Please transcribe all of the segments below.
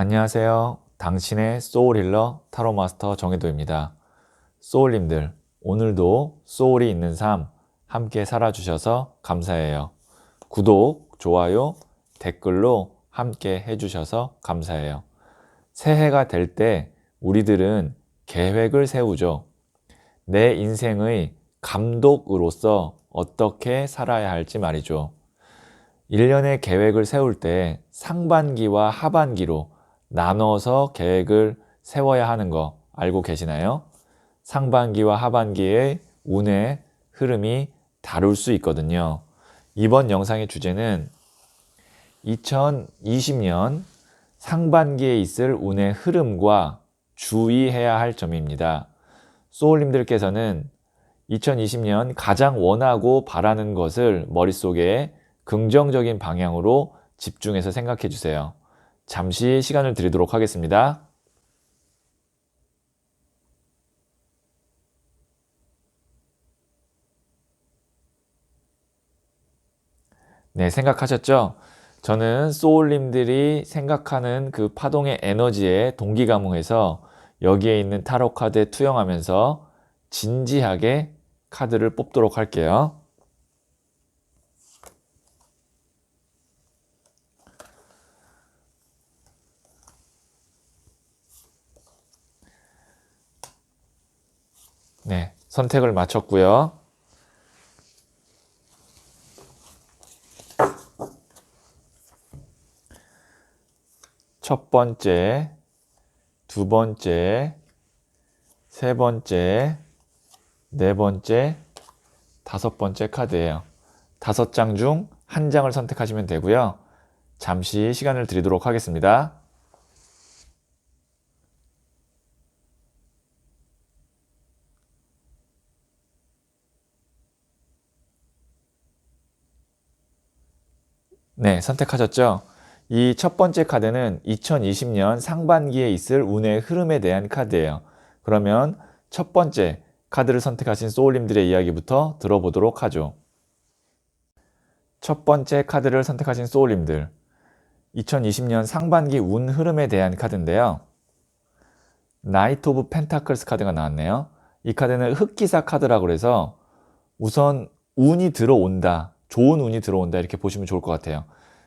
안녕하세요. 당신의 소울힐러 타로마스터 정혜도입니다. 소울님들, 오늘도 소울이 있는 삶 함께 살아주셔서 감사해요. 구독, 좋아요, 댓글로 함께 해주셔서 감사해요. 새해가 될 때 우리들은 계획을 세우죠. 내 인생의 감독으로서 어떻게 살아야 할지 말이죠. 1년의 계획을 세울 때 상반기와 하반기로 나눠서 계획을 세워야 하는 거 알고 계시나요? 상반기와 하반기의 운의 흐름이 다를 수 있거든요. 이번 영상의 주제는 2020년 상반기에 있을 운의 흐름과 주의해야 할 점입니다. 소울님들께서는 2020년 가장 원하고 바라는 것을 머릿속에 긍정적인 방향으로 집중해서 생각해 주세요. 잠시 시간을 드리도록 하겠습니다. 네, 생각하셨죠? 저는 소울님들이 생각하는 그 파동의 에너지에 동기감흥해서 여기에 있는 타로 카드에 투영하면서 진지하게 카드를 뽑도록 할게요. 네, 선택을 마쳤고요. 첫 번째, 두 번째, 세 번째, 네 번째, 다섯 번째 카드예요. 5장 중 한 장을 선택하시면 되고요. 잠시 시간을 드리도록 하겠습니다. 네, 선택하셨죠? 이 첫 번째 카드는 2020년 상반기에 있을 운의 흐름에 대한 카드예요. 그러면 첫 번째 카드를 선택하신 소울님들의 이야기부터 들어보도록 하죠. 첫 번째 카드를 선택하신 소울님들, 2020년 상반기 운 흐름에 대한 카드인데요. 나이트 오브 펜타클스 카드가 나왔네요. 이 카드는 흑기사 카드라고 해서 우선 운이 들어온다, 좋은 운이 들어온다 이렇게 보시면 좋을 것 같아요.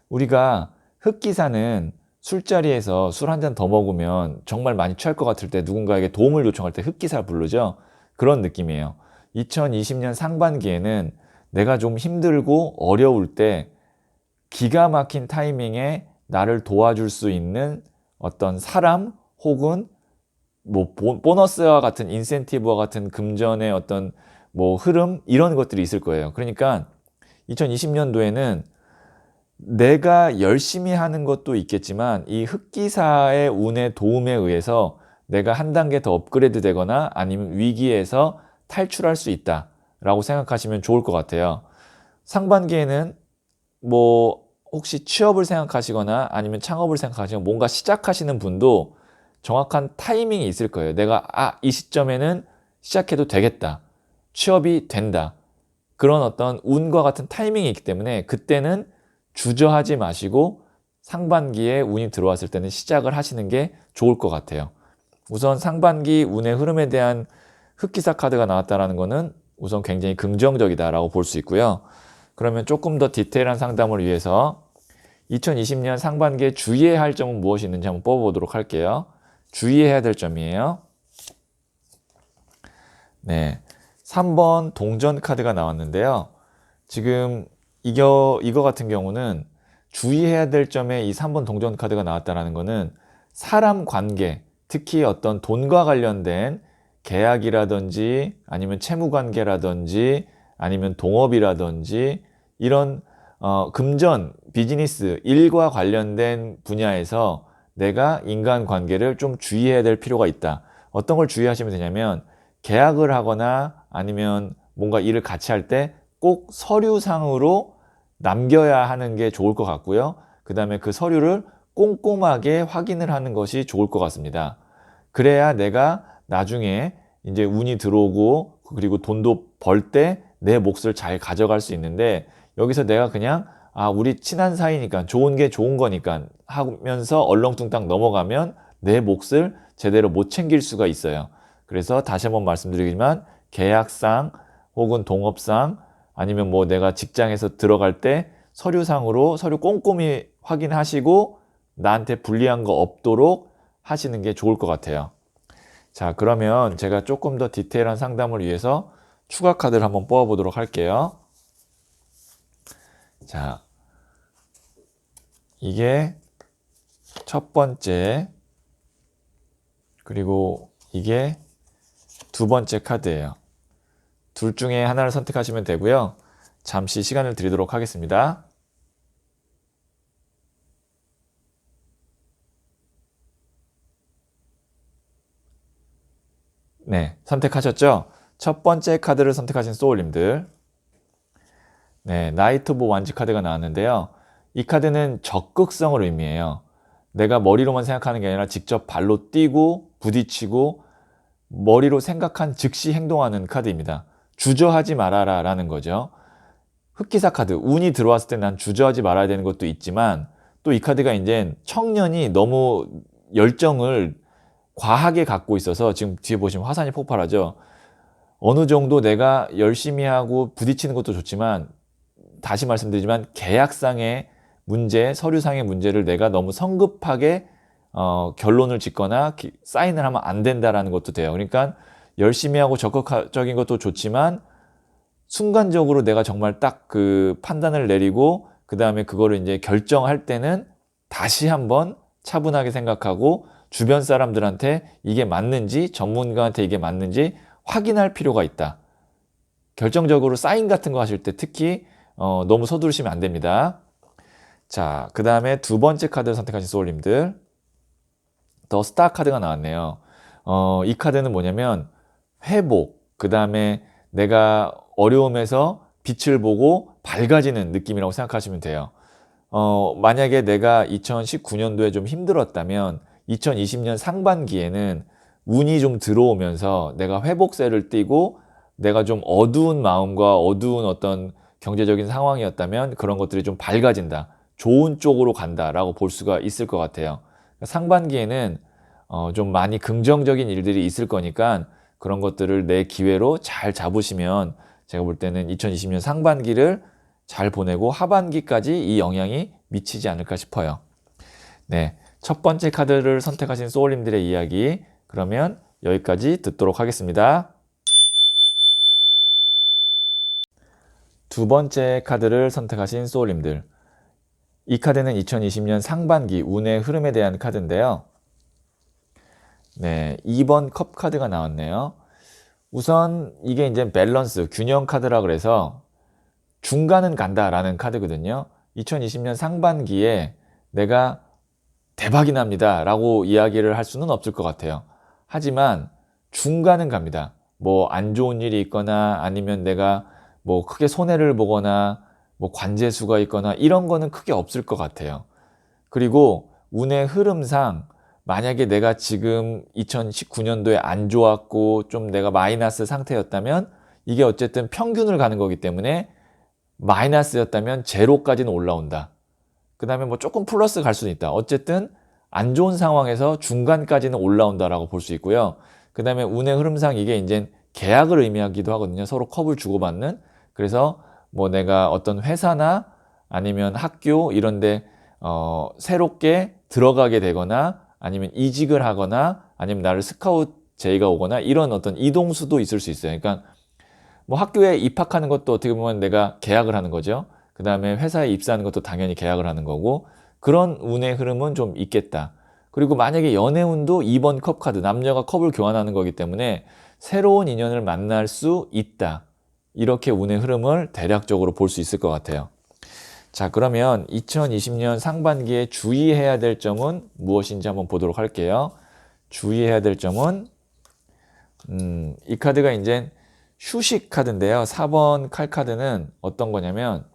우리가 흑기사는 술자리에서 술 한 잔 더 먹으면 정말 많이 취할 것 같을 때 누군가에게 도움을 요청할 때 흑기사를 부르죠. 그런 느낌이에요. 2020년 상반기에는 내가 좀 힘들고 어려울 때 기가 막힌 타이밍에 나를 도와줄 수 있는 어떤 사람 혹은 뭐 보너스와 같은 인센티브와 같은 금전의 어떤 뭐 흐름 이런 것들이 있을 거예요. 그러니까 2020년도에는 내가 열심히 하는 것도 있겠지만 이 흑기사의 운의 도움에 의해서 내가 한 단계 더 업그레이드 되거나 아니면 위기에서 탈출할 수 있다 라고 생각하시면 좋을 것 같아요. 상반기에는 뭐 혹시 취업을 생각하시거나 아니면 창업을 생각하시거나 뭔가 시작하시는 분도 정확한 타이밍이 있을 거예요. 내가 이 시점에는 시작해도 되겠다. 취업이 된다. 그런 어떤 운과 같은 타이밍이 있기 때문에 그때는 주저하지 마시고 상반기에 운이 들어왔을 때는 시작을 하시는 게 좋을 것 같아요. 우선 상반기 운의 흐름에 대한 흑기사 카드가 나왔다는 것은 우선 굉장히 긍정적이다라고 볼 수 있고요. 그러면 조금 더 디테일한 상담을 위해서 2020년 상반기에 주의해야 할 점은 무엇이 있는지 한번 뽑아보도록 할게요. 주의해야 될 점이에요. 네, 3번 동전 카드가 나왔는데요. 지금 이거 같은 경우는 주의해야 될 점에 이 3번 동전 카드가 나왔다는 것은 사람 관계, 특히 어떤 돈과 관련된 계약이라든지 아니면 채무 관계라든지 아니면 동업이라든지 이런 금전, 비즈니스, 일과 관련된 분야에서 내가 인간관계를 좀 주의해야 될 필요가 있다. 어떤 걸 주의하시면 되냐면 계약을 하거나 아니면 뭔가 일을 같이 할 때 꼭 서류상으로 남겨야 하는 게 좋을 것 같고요. 그 다음에 그 서류를 꼼꼼하게 확인을 하는 것이 좋을 것 같습니다. 그래야 내가 나중에 이제 운이 들어오고 그리고 돈도 벌 때 내 몫을 잘 가져갈 수 있는데 여기서 내가 그냥 아, 우리 친한 사이니까 좋은 게 좋은 거니까 하면서 얼렁뚱땅 넘어가면 내 몫을 제대로 못 챙길 수가 있어요. 그래서 다시 한번 말씀드리지만 계약상 혹은 동업상 아니면 뭐 내가 직장에서 들어갈 때 서류상으로 서류 꼼꼼히 확인하시고 나한테 불리한 거 없도록 하시는 게 좋을 것 같아요. 자, 그러면 제가 조금 더 디테일한 상담을 위해서 추가 카드를 한번 뽑아 보도록 할게요. 자, 이게 첫 번째, 그리고 이게 두 번째 카드예요. 둘 중에 하나를 선택하시면 되고요. 잠시 시간을 드리도록 하겠습니다. 네, 선택하셨죠? 첫 번째 카드를 선택하신 소울님들. 네, 나이트 오브 완즈 카드가 나왔는데요. 이 카드는 적극성을 의미해요. 내가 머리로만 생각하는 게 아니라 직접 발로 뛰고 부딪히고 머리로 생각한 즉시 행동하는 카드입니다. 주저하지 말아라 라는 거죠. 흑기사 카드, 운이 들어왔을 때 난 주저하지 말아야 되는 것도 있지만 또 이 카드가 이제 청년이 너무 열정을 과하게 갖고 있어서 지금 뒤에 보시면 화산이 폭발하죠. 어느 정도 내가 열심히 하고 부딪히는 것도 좋지만 다시 말씀드리지만 계약상의 문제, 서류상의 문제를 내가 너무 성급하게 결론을 짓거나 사인을 하면 안 된다라는 것도 돼요. 그러니까 열심히 하고 적극적인 것도 좋지만 순간적으로 내가 정말 딱 그 판단을 내리고 그 다음에 그거를 이제 결정할 때는 다시 한번 차분하게 생각하고 주변 사람들한테 이게 맞는지 전문가한테 이게 맞는지 확인할 필요가 있다. 결정적으로 사인 같은 거 하실 때 특히 너무 서두르시면 안 됩니다. 자, 그 다음에 두 번째 카드를 선택하신 소울님들, 더 스타 카드가 나왔네요. 이 카드는 뭐냐면 회복, 그 다음에 내가 어려움에서 빛을 보고 밝아지는 느낌이라고 생각하시면 돼요. 만약에 내가 2019년도에 좀 힘들었다면 2020년 상반기에는 운이 좀 들어오면서 내가 회복세를 띠고 내가 좀 어두운 마음과 어두운 어떤 경제적인 상황이었다면 그런 것들이 좀 밝아진다. 좋은 쪽으로 간다라고 볼 수가 있을 것 같아요. 상반기에는 좀 많이 긍정적인 일들이 있을 거니까 그런 것들을 내 기회로 잘 잡으시면 제가 볼 때는 2020년 상반기를 잘 보내고 하반기까지 이 영향이 미치지 않을까 싶어요. 네, 첫 번째 카드를 선택하신 소울님들의 이야기 그러면 여기까지 듣도록 하겠습니다. 두 번째 카드를 선택하신 소울님들, 이 카드는 2020년 상반기 운의 흐름에 대한 카드인데요. 네, 2번 컵 카드가 나왔네요. 우선 이게 이제 밸런스, 균형 카드라 그래서 중간은 간다라는 카드거든요. 2020년 상반기에 내가 대박이 납니다 라고 이야기를 할 수는 없을 것 같아요. 하지만 중간은 갑니다. 뭐 안 좋은 일이 있거나 아니면 내가 뭐 크게 손해를 보거나 뭐 관재수가 있거나 이런 거는 크게 없을 것 같아요. 그리고 운의 흐름상 만약에 내가 지금 2019년도에 안 좋았고 좀 내가 마이너스 상태였다면 이게 어쨌든 평균을 가는 거기 때문에 마이너스였다면 제로까지는 올라온다. 그 다음에 뭐 조금 플러스 갈 수는 있다. 어쨌든 안 좋은 상황에서 중간까지는 올라온다라고 볼 수 있고요. 그 다음에 운의 흐름상 이게 이제 계약을 의미하기도 하거든요. 서로 컵을 주고받는. 그래서 뭐 내가 어떤 회사나 아니면 학교 이런데 새롭게 들어가게 되거나 아니면 이직을 하거나 아니면 나를 스카우트 제의가 오거나 이런 어떤 이동수도 있을 수 있어요. 그러니까 뭐 학교에 입학하는 것도 어떻게 보면 내가 계약을 하는 거죠. 그 다음에 회사에 입사하는 것도 당연히 계약을 하는 거고 그런 운의 흐름은 좀 있겠다. 그리고 만약에 연애운도 2번 컵 카드, 남녀가 컵을 교환하는 거기 때문에 새로운 인연을 만날 수 있다. 이렇게 운의 흐름을 대략적으로 볼 수 있을 것 같아요. 자, 그러면 2020년 상반기에 주의해야 될 점은 무엇인지 한번 보도록 할게요. 주의해야 될 점은 이 카드가 이제 휴식 카드인데요. 4번 칼 카드는 어떤 거냐면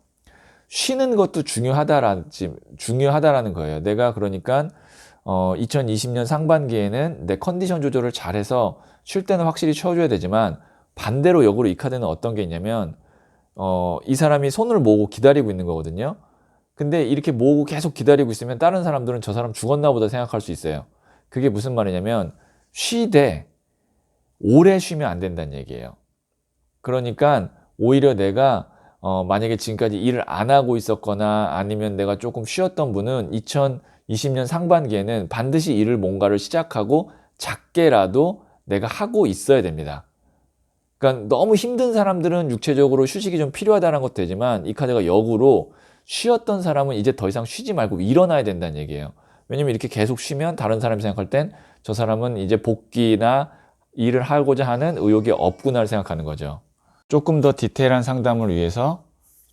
쉬는 것도 중요하다라는 거예요. 내가 그러니까 2020년 상반기에는 내 컨디션 조절을 잘해서 쉴 때는 확실히 쉬어줘야 되지만 반대로 역으로 이 카드는 어떤 게 있냐면 이 사람이 손을 모으고 기다리고 있는 거거든요. 근데 이렇게 모으고 계속 기다리고 있으면 다른 사람들은 저 사람 죽었나 보다 생각할 수 있어요. 그게 무슨 말이냐면 쉬되 오래 쉬면 안 된다는 얘기예요. 그러니까 오히려 내가 만약에 지금까지 일을 안 하고 있었거나 아니면 내가 조금 쉬었던 분은 2020년 상반기에는 반드시 일을 뭔가를 시작하고 작게라도 내가 하고 있어야 됩니다. 그러니까 너무 힘든 사람들은 육체적으로 휴식이 좀 필요하다는 것도 되지만 이 카드가 역으로 쉬었던 사람은 이제 더 이상 쉬지 말고 일어나야 된다는 얘기예요. 왜냐면 이렇게 계속 쉬면 다른 사람이 생각할 땐 저 사람은 이제 복귀나 일을 하고자 하는 의욕이 없구나를 생각하는 거죠. 조금 더 디테일한 상담을 위해서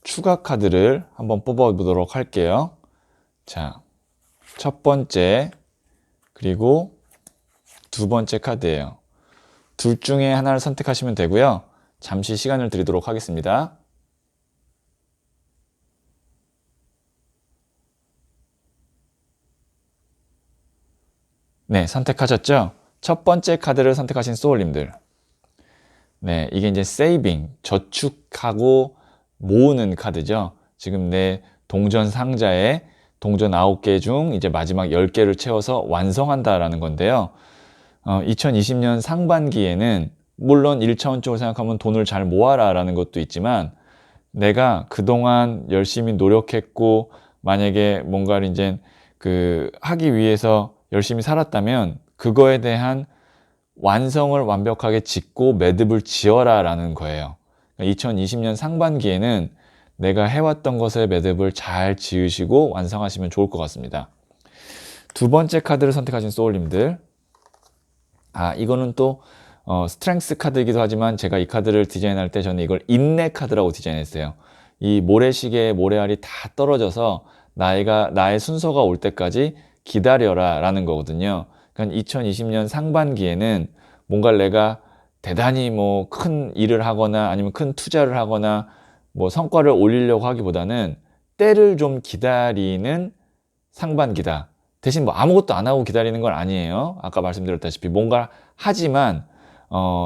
추가 카드를 한번 뽑아 보도록 할게요. 자, 첫 번째 그리고 두 번째 카드예요. 둘 중에 하나를 선택하시면 되고요. 잠시 시간을 드리도록 하겠습니다. 네, 선택하셨죠? 첫 번째 카드를 선택하신 소울님들. 네, 이게 이제 세이빙, 저축하고 모으는 카드죠. 지금 내 동전 상자에 동전 9개 중 이제 마지막 10개를 채워서 완성한다라는 건데요. 2020년 상반기에는 물론 1차원적으로 생각하면 돈을 잘 모아라 라는 것도 있지만 내가 그동안 열심히 노력했고 만약에 뭔가를 이제 하기 위해서 열심히 살았다면 그거에 대한 완성을 완벽하게 짓고 매듭을 지어라 라는 거예요. 2020년 상반기에는 내가 해왔던 것의 매듭을 잘 지으시고 완성하시면 좋을 것 같습니다. 두 번째 카드를 선택하신 소울님들, 이거는 또 스트렝스 카드이기도 하지만 제가 이 카드를 디자인할 때 저는 이걸 인내 카드라고 디자인했어요. 이 모래시계의 모래알이 다 떨어져서 나의 순서가 올 때까지 기다려라 라는 거거든요. 그러니까 2020년 상반기에는 뭔가 내가 대단히 뭐 큰 일을 하거나 아니면 큰 투자를 하거나 뭐 성과를 올리려고 하기보다는 때를 좀 기다리는 상반기다. 대신 뭐 아무것도 안 하고 기다리는 건 아니에요. 아까 말씀드렸다시피 뭔가 하지만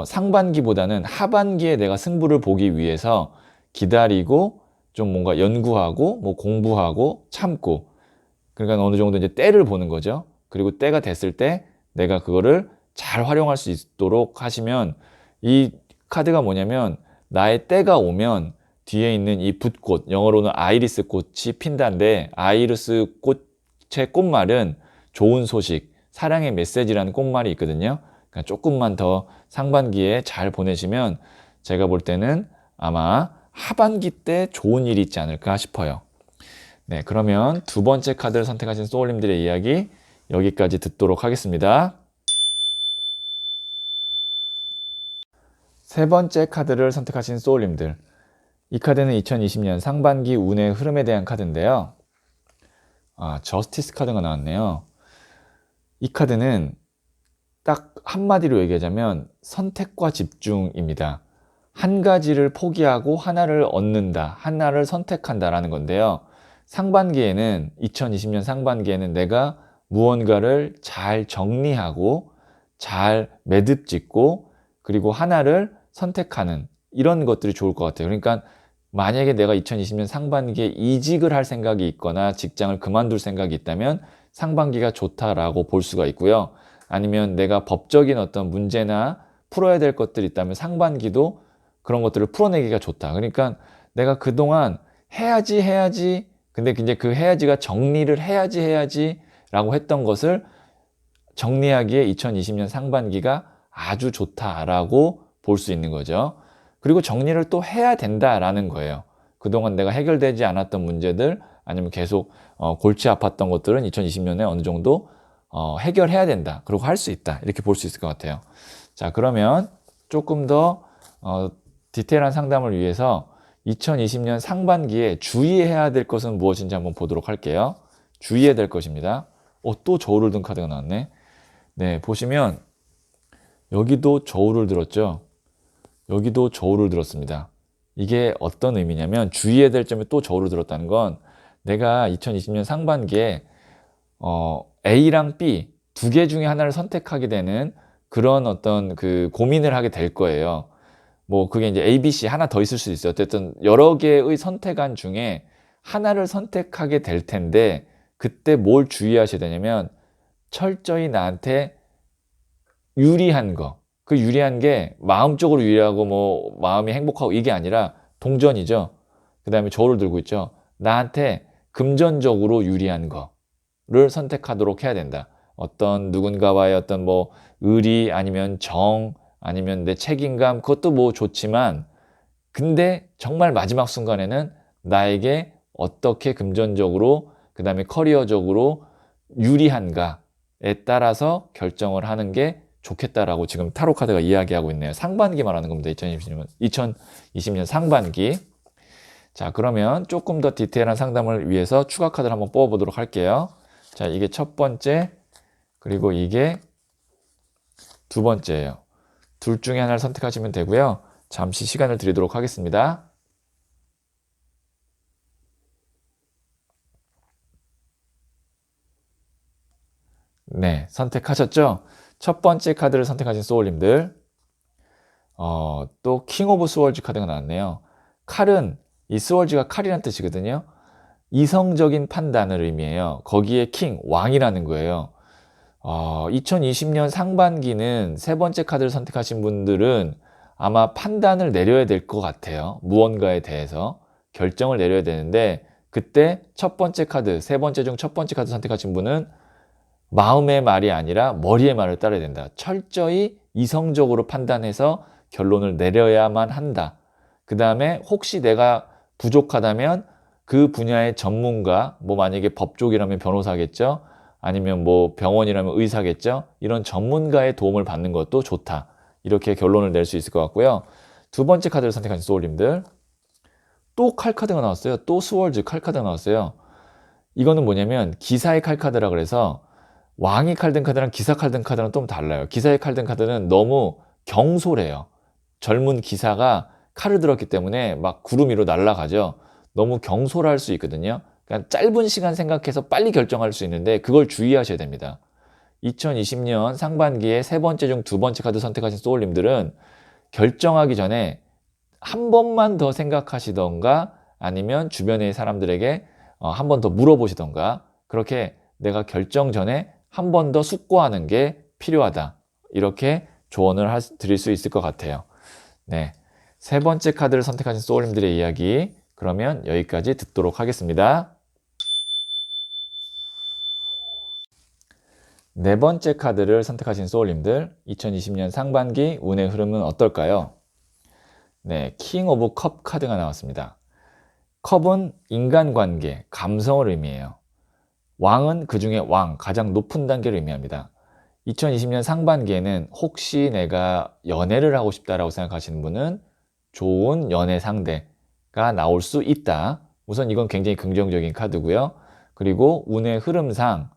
상반기보다는 하반기에 내가 승부를 보기 위해서 기다리고 좀 뭔가 연구하고 뭐 공부하고 참고 그러니까 어느 정도 이제 때를 보는 거죠. 그리고 때가 됐을 때 내가 그거를 잘 활용할 수 있도록 하시면 이 카드가 뭐냐면 나의 때가 오면 뒤에 있는 이 붓꽃, 영어로는 아이리스 꽃이 핀다인데 아이리스 꽃의 꽃말은 좋은 소식, 사랑의 메시지라는 꽃말이 있거든요. 그러니까 조금만 더 상반기에 잘 보내시면 제가 볼 때는 아마 하반기 때 좋은 일이 있지 않을까 싶어요. 네, 그러면 두 번째 카드를 선택하신 소울님들의 이야기 여기까지 듣도록 하겠습니다. 세 번째 카드를 선택하신 소울님들. 이 카드는 2020년 상반기 운의 흐름에 대한 카드인데요. 저스티스 카드가 나왔네요. 이 카드는 딱 한마디로 얘기하자면 선택과 집중입니다. 한 가지를 포기하고 하나를 얻는다, 하나를 선택한다라는 건데요. 상반기에는 2020년 상반기에는 내가 무언가를 잘 정리하고 잘 매듭 짓고 그리고 하나를 선택하는 이런 것들이 좋을 것 같아요. 그러니까 만약에 내가 2020년 상반기에 이직을 할 생각이 있거나 직장을 그만둘 생각이 있다면 상반기가 좋다라고 볼 수가 있고요. 아니면 내가 법적인 어떤 문제나 풀어야 될 것들이 있다면 상반기도 그런 것들을 풀어내기가 좋다. 그러니까 내가 그동안 해야지 근데 이제 그 해야지가 정리를 해야지 라고 했던 것을 정리하기에 2020년 상반기가 아주 좋다라고 볼 수 있는 거죠. 그리고 정리를 또 해야 된다라는 거예요. 그동안 내가 해결되지 않았던 문제들 아니면 계속 골치 아팠던 것들은 2020년에 어느 정도 해결해야 된다. 그리고 할 수 있다. 이렇게 볼 수 있을 것 같아요. 자, 그러면 조금 더 디테일한 상담을 위해서 2020년 상반기에 주의해야 될 것은 무엇인지 한번 보도록 할게요. 주의해야 될 것입니다. 또 저울을 든 카드가 나왔네. 네, 보시면 여기도 저울을 들었죠. 여기도 저울을 들었습니다. 이게 어떤 의미냐면 주의해야 될 점에 또 저울을 들었다는 건 내가 2020년 상반기에 A랑 B 두 개 중에 하나를 선택하게 되는 그런 어떤 고민을 하게 될 거예요. 뭐 그게 이제 A, B, C 하나 더 있을 수도 있어요. 어쨌든 여러 개의 선택안 중에 하나를 선택하게 될 텐데 그때 뭘 주의하셔야 되냐면 철저히 나한테 유리한 거. 그 유리한 게 마음적으로 유리하고 뭐 마음이 행복하고 이게 아니라 동전이죠. 그 다음에 저울을 들고 있죠. 나한테 금전적으로 유리한 거를 선택하도록 해야 된다. 어떤 누군가와의 어떤 뭐 의리 아니면 정 아니면 내 책임감 그것도 뭐 좋지만 근데 정말 마지막 순간에는 나에게 어떻게 금전적으로 그 다음에 커리어적으로 유리한가에 따라서 결정을 하는 게 좋겠다라고 지금 타로 카드가 이야기하고 있네요. 상반기 말하는 겁니다. 2020년 상반기. 자, 그러면 조금 더 디테일한 상담을 위해서 추가 카드를 한번 뽑아보도록 할게요. 자, 이게 첫 번째, 그리고 이게 두 번째예요. 둘 중에 하나를 선택하시면 되고요. 잠시 시간을 드리도록 하겠습니다. 네, 선택하셨죠? 첫 번째 카드를 선택하신 소울님들, 또 킹 오브 스월즈 카드가 나왔네요. 칼은, 이 스월즈가 칼이라는 뜻이거든요. 이성적인 판단을 의미해요. 거기에 킹, 왕이라는 거예요. 2020년 상반기는 세 번째 카드를 선택하신 분들은 아마 판단을 내려야 될 것 같아요. 무언가에 대해서 결정을 내려야 되는데 그때 첫 번째 카드, 세 번째 중 첫 번째 카드 선택하신 분은 마음의 말이 아니라 머리의 말을 따라야 된다. 철저히 이성적으로 판단해서 결론을 내려야만 한다. 그 다음에 혹시 내가 부족하다면 그 분야의 전문가, 뭐 만약에 법쪽이라면 변호사겠죠? 아니면 뭐 병원이라면 의사겠죠? 이런 전문가의 도움을 받는 것도 좋다. 이렇게 결론을 낼 수 있을 것 같고요. 두 번째 카드를 선택하신 소울님들. 또 칼 카드가 나왔어요. 또 스월즈 칼 카드가 나왔어요. 이거는 뭐냐면 기사의 칼 카드라 그래서 왕이 칼 든 카드랑 기사 칼 든 카드랑 좀 달라요. 기사의 칼 든 카드는 너무 경솔해요. 젊은 기사가 칼을 들었기 때문에 막 구름 위로 날아가죠. 너무 경솔할 수 있거든요. 그러니까 짧은 시간 생각해서 빨리 결정할 수 있는데 그걸 주의하셔야 됩니다. 2020년 상반기에 세 번째 중 두 번째 카드 선택하신 소울님들은 결정하기 전에 한 번만 더 생각하시던가 아니면 주변의 사람들에게 한 번 더 물어보시던가 그렇게 내가 결정 전에 한 번 더 숙고하는 게 필요하다. 이렇게 조언을 드릴 수 있을 것 같아요. 네, 세 번째 카드를 선택하신 소울님들의 이야기 그러면 여기까지 듣도록 하겠습니다. 네 번째 카드를 선택하신 소울님들 2020년 상반기 운의 흐름은 어떨까요? 네, 킹 오브 컵 카드가 나왔습니다. 컵은 인간관계, 감성을 의미해요. 왕은 그 중에 왕, 가장 높은 단계를 의미합니다. 2020년 상반기에는 혹시 내가 연애를 하고 싶다라고 생각하시는 분은 좋은 연애 상대가 나올 수 있다. 우선 이건 굉장히 긍정적인 카드고요. 그리고 운의 흐름상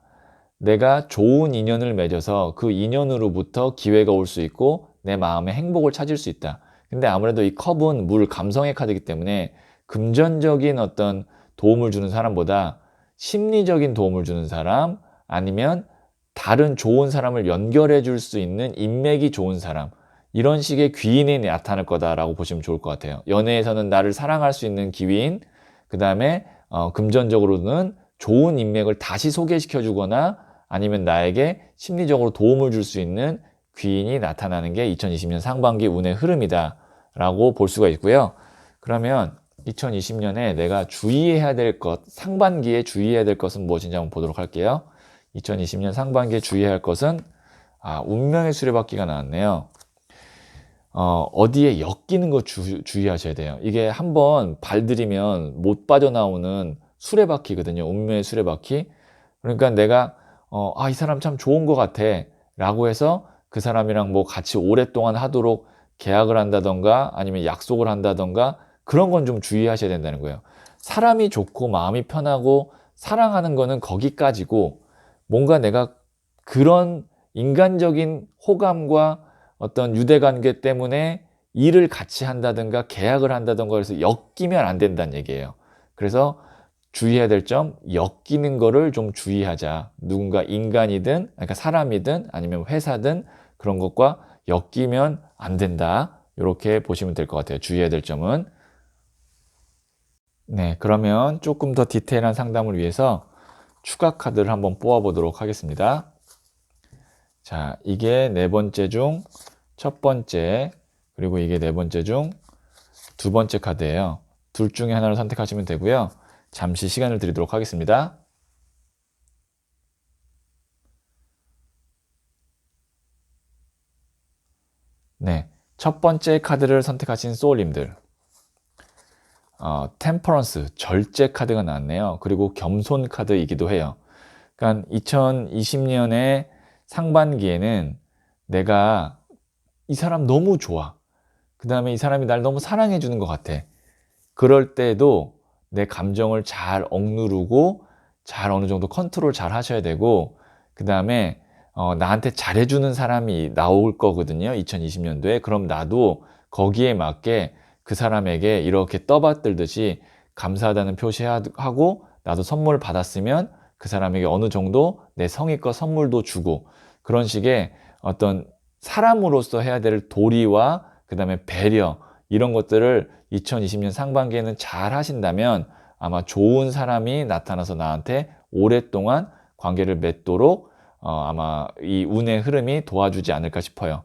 내가 좋은 인연을 맺어서 그 인연으로부터 기회가 올 수 있고 내 마음의 행복을 찾을 수 있다. 근데 아무래도 이 컵은 물 감성의 카드이기 때문에 금전적인 어떤 도움을 주는 사람보다 심리적인 도움을 주는 사람 아니면 다른 좋은 사람을 연결해 줄 수 있는 인맥이 좋은 사람 이런 식의 귀인이 나타날 거다라고 보시면 좋을 것 같아요. 연애에서는 나를 사랑할 수 있는 귀인 그 다음에 금전적으로는 좋은 인맥을 다시 소개시켜 주거나 아니면 나에게 심리적으로 도움을 줄 수 있는 귀인이 나타나는 게 2020년 상반기 운의 흐름이다 라고 볼 수가 있고요. 그러면 2020년에 내가 주의해야 될 것, 상반기에 주의해야 될 것은 무엇인지 한번 보도록 할게요. 2020년 상반기에 주의해야 할 것은 운명의 수레바퀴가 나왔네요. 어디에 엮이는 거 주의하셔야 돼요. 이게 한번 발들이면 못 빠져나오는 수레바퀴거든요. 운명의 수레바퀴. 그러니까 내가 이 사람 참 좋은 것 같아 라고 해서 그 사람이랑 뭐 같이 오랫동안 하도록 계약을 한다던가 아니면 약속을 한다던가 그런 건 좀 주의하셔야 된다는 거예요. 사람이 좋고 마음이 편하고 사랑하는 거는 거기까지고 뭔가 내가 그런 인간적인 호감과 어떤 유대관계 때문에 일을 같이 한다든가 계약을 한다든가 해서 엮이면 안 된다는 얘기예요. 그래서 주의해야 될 점, 엮이는 거를 좀 주의하자. 누군가 인간이든, 그러니까 사람이든 아니면 회사든 그런 것과 엮이면 안 된다. 이렇게 보시면 될 것 같아요. 주의해야 될 점은. 네, 그러면 조금 더 디테일한 상담을 위해서 추가 카드를 한번 뽑아 보도록 하겠습니다. 자, 이게 네 번째 중 첫 번째, 그리고 이게 네 번째 중 두 번째 카드예요. 둘 중에 하나를 선택하시면 되고요. 잠시 시간을 드리도록 하겠습니다. 네, 첫 번째 카드를 선택하신 소울님들, 템퍼런스, 절제 카드가 나왔네요. 그리고 겸손 카드이기도 해요. 그러니까 2020년의 상반기에는 내가 이 사람 너무 좋아. 그 다음에 이 사람이 날 너무 사랑해 주는 것 같아. 그럴 때도 내 감정을 잘 억누르고 잘 어느 정도 컨트롤 잘 하셔야 되고, 그 다음에 나한테 잘해주는 사람이 나올 거거든요. 2020년도에. 그럼 나도 거기에 맞게 그 사람에게 이렇게 떠받들듯이 감사하다는 표시하고, 나도 선물 받았으면 그 사람에게 어느 정도 내 성의껏 선물도 주고, 그런 식의 어떤 사람으로서 해야 될 도리와 그 다음에 배려, 이런 것들을 2020년 상반기에는 잘 하신다면 아마 좋은 사람이 나타나서 나한테 오랫동안 관계를 맺도록 아마 이 운의 흐름이 도와주지 않을까 싶어요.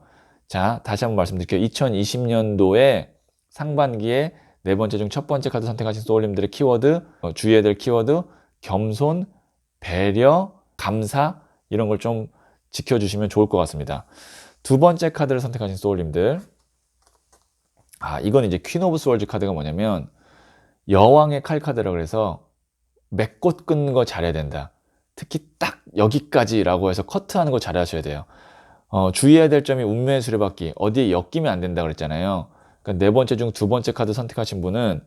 자, 다시 한번 말씀드릴게요. 2020년도에 상반기에 네 번째 중 첫 번째 카드 선택하신 소울님들의 키워드, 주의해야 될 키워드, 겸손, 배려, 감사, 이런 걸 좀 지켜주시면 좋을 것 같습니다. 두 번째 카드를 선택하신 소울님들, 이건 이제 퀸 오브 스월즈 카드가 뭐냐면 여왕의 칼 카드라고 해서 맺꽃 끊는 거 잘해야 된다. 특히 딱 여기까지라고 해서 커트하는 거 잘하셔야 돼요. 주의해야 될 점이 운명의 수레바퀴, 어디에 엮이면 안 된다 그랬잖아요. 그러니까 네 번째 중 두 번째 카드 선택하신 분은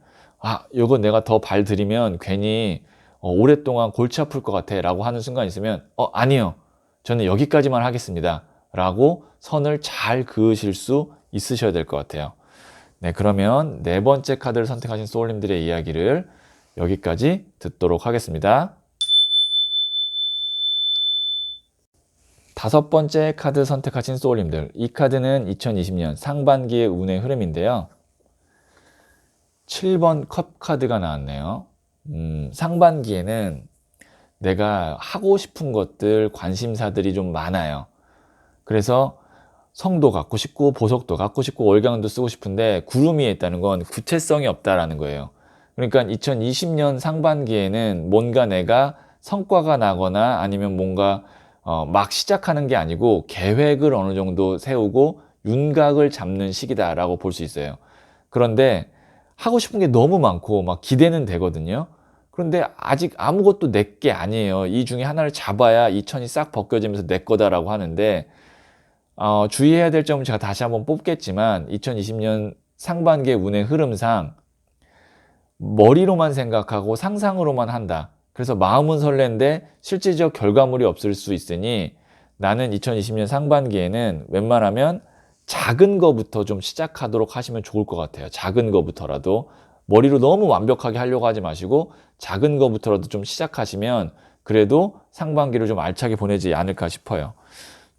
요거 내가 더 발 들이면 괜히 오랫동안 골치 아플 것 같아 라고 하는 순간 있으면 아니요, 저는 여기까지만 하겠습니다 라고 선을 잘 그으실 수 있으셔야 될 것 같아요. 네, 그러면 네 번째 카드를 선택하신 소울님들의 이야기를 여기까지 듣도록 하겠습니다. 다섯 번째 카드 선택하신 소울님들, 이 카드는 2020년 상반기의 운의 흐름인데요. 7번 컵 카드가 나왔네요. 상반기에는 내가 하고 싶은 것들, 관심사들이 좀 많아요. 그래서 성도 갖고 싶고 보석도 갖고 싶고 월경도 쓰고 싶은데 구름 위에 있다는 건 구체성이 없다라는 거예요. 그러니까 2020년 상반기에는 뭔가 내가 성과가 나거나 아니면 뭔가 막 시작하는 게 아니고 계획을 어느 정도 세우고 윤곽을 잡는 시기다라고 볼 수 있어요. 그런데 하고 싶은 게 너무 많고 막 기대는 되거든요. 그런데 아직 아무것도 내 게 아니에요. 이 중에 하나를 잡아야 이 천이 싹 벗겨지면서 내 거다라고 하는데, 주의해야 될 점은 제가 다시 한번 뽑겠지만 2020년 상반기의 운의 흐름상 머리로만 생각하고 상상으로만 한다. 그래서 마음은 설레는데 실질적 결과물이 없을 수 있으니 나는 2020년 상반기에는 웬만하면 작은 거부터 좀 시작하도록 하시면 좋을 것 같아요. 작은 거부터라도 머리로 너무 완벽하게 하려고 하지 마시고 작은 거부터라도 좀 시작하시면 그래도 상반기를 좀 알차게 보내지 않을까 싶어요.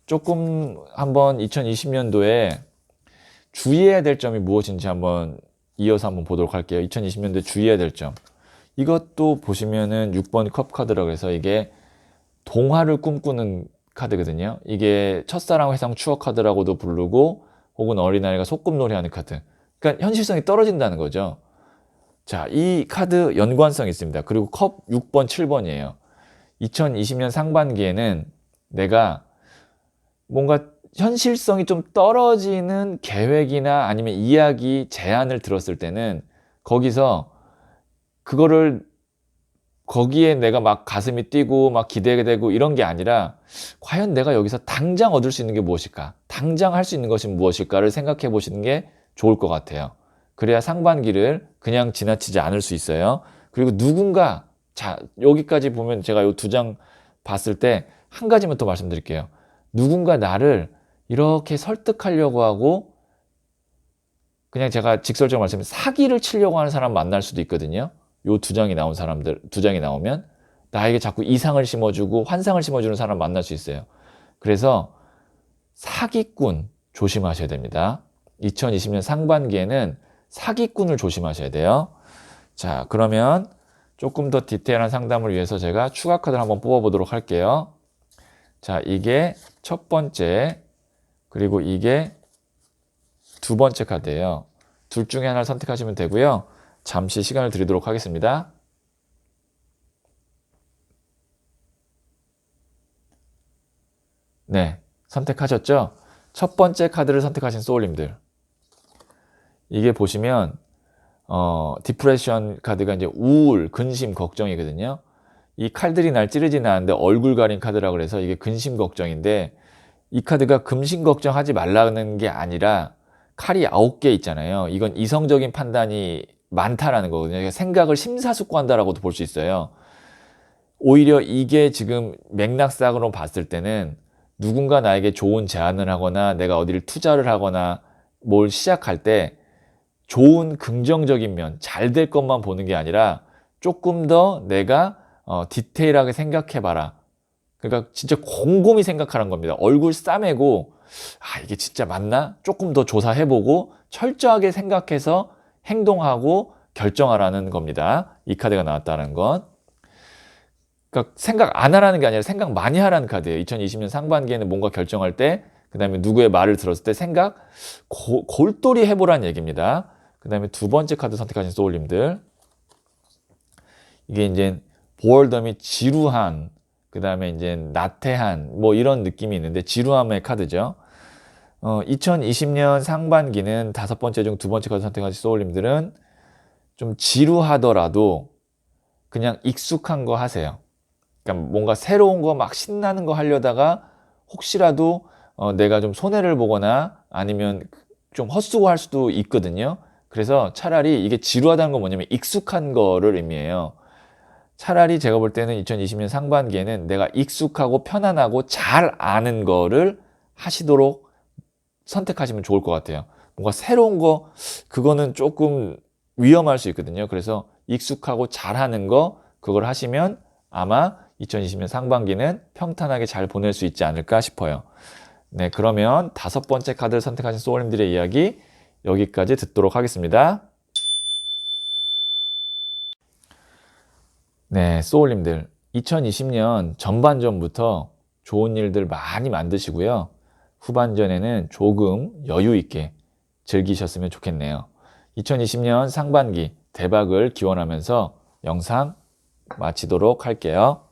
조금 한번 2020년도에 주의해야 될 점이 무엇인지 한번 이어서 한번 보도록 할게요. 2020년도에 주의해야 될 점. 이것도 보시면은 6번 컵 카드라고 해서 이게 동화를 꿈꾸는 카드거든요. 이게 첫사랑 회상 추억 카드라고도 부르고 혹은 어린아이가 소꿉놀이 하는 카드. 그러니까 현실성이 떨어진다는 거죠. 자, 이 카드 연관성이 있습니다. 그리고 컵 6번, 7번이에요. 2020년 상반기에는 내가 뭔가 현실성이 좀 떨어지는 계획이나 아니면 이야기, 제안을 들었을 때는 거기서 그거를 거기에 내가 막 가슴이 뛰고 막 기대되고 이런 게 아니라 과연 내가 여기서 당장 얻을 수 있는 게 무엇일까? 당장 할 수 있는 것이 무엇일까를 생각해 보시는 게 좋을 것 같아요. 그래야 상반기를 그냥 지나치지 않을 수 있어요. 그리고 누군가, 자, 여기까지 보면 제가 이 두 장 봤을 때 한 가지만 더 말씀드릴게요. 누군가 나를 이렇게 설득하려고 하고 그냥 제가 직설적으로 말씀드리면 사기를 치려고 하는 사람 만날 수도 있거든요. 요 두 장이 나온 사람들, 두 장이 나오면 나에게 자꾸 이상을 심어주고 환상을 심어주는 사람 만날 수 있어요. 그래서 사기꾼 조심하셔야 됩니다. 2020년 상반기에는 사기꾼을 조심하셔야 돼요. 자, 그러면 조금 더 디테일한 상담을 위해서 제가 추가 카드를 한번 뽑아보도록 할게요. 자, 이게 첫 번째, 그리고 이게 두 번째 카드예요. 둘 중에 하나를 선택하시면 되고요. 잠시 시간을 드리도록 하겠습니다. 네, 선택하셨죠? 첫 번째 카드를 선택하신 소울님들. 이게 보시면 디프레션 카드가 이제 우울, 근심, 걱정이거든요. 이 칼들이 날 찌르지는 않는데 얼굴 가린 카드라 그래서 이게 근심, 걱정인데 이 카드가 금심 걱정하지 말라는 게 아니라 칼이 9개 있잖아요. 이건 이성적인 판단이 많다라는 거거든요. 그러니까 생각을 심사숙고한다라고도 볼 수 있어요. 오히려 이게 지금 맥락상으로 봤을 때는 누군가 나에게 좋은 제안을 하거나 내가 어디를 투자를 하거나 뭘 시작할 때 좋은 긍정적인 면, 잘 될 것만 보는 게 아니라 조금 더 내가 디테일하게 생각해봐라. 그러니까 진짜 곰곰이 생각하라는 겁니다. 얼굴 싸매고 이게 진짜 맞나? 조금 더 조사해보고 철저하게 생각해서 행동하고 결정하라는 겁니다. 이 카드가 나왔다는 건. 그러니까 생각 안 하라는 게 아니라 생각 많이 하라는 카드예요. 2020년 상반기에는 뭔가 결정할 때, 그 다음에 누구의 말을 들었을 때 생각 골똘히 해보라는 얘기입니다. 그 다음에 두 번째 카드 선택하신 소울님들. 이게 이제 보얼덤이 지루한, 그 다음에 이제 나태한, 뭐 이런 느낌이 있는데 지루함의 카드죠. 2020년 상반기는 다섯 번째 중 두 번째 카드 선택하신 소울님들은 좀 지루하더라도 그냥 익숙한 거 하세요. 그러니까 뭔가 새로운 거 막 신나는 거 하려다가 혹시라도 내가 좀 손해를 보거나 아니면 좀 헛수고할 수도 있거든요. 그래서 차라리 이게 지루하다는 건 뭐냐면 익숙한 거를 의미해요. 차라리 제가 볼 때는 2020년 상반기에는 내가 익숙하고 편안하고 잘 아는 거를 하시도록 선택하시면 좋을 것 같아요. 뭔가 새로운 거, 그거는 조금 위험할 수 있거든요. 그래서 익숙하고 잘하는 거, 그걸 하시면 아마 2020년 상반기는 평탄하게 잘 보낼 수 있지 않을까 싶어요. 네, 그러면 다섯 번째 카드를 선택하신 소울님들의 이야기 여기까지 듣도록 하겠습니다. 네, 소울님들 2020년 전반전부터 좋은 일들 많이 만드시고요. 후반전에는 조금 여유 있게 즐기셨으면 좋겠네요. 2020년 상반기 대박을 기원하면서 영상 마치도록 할게요.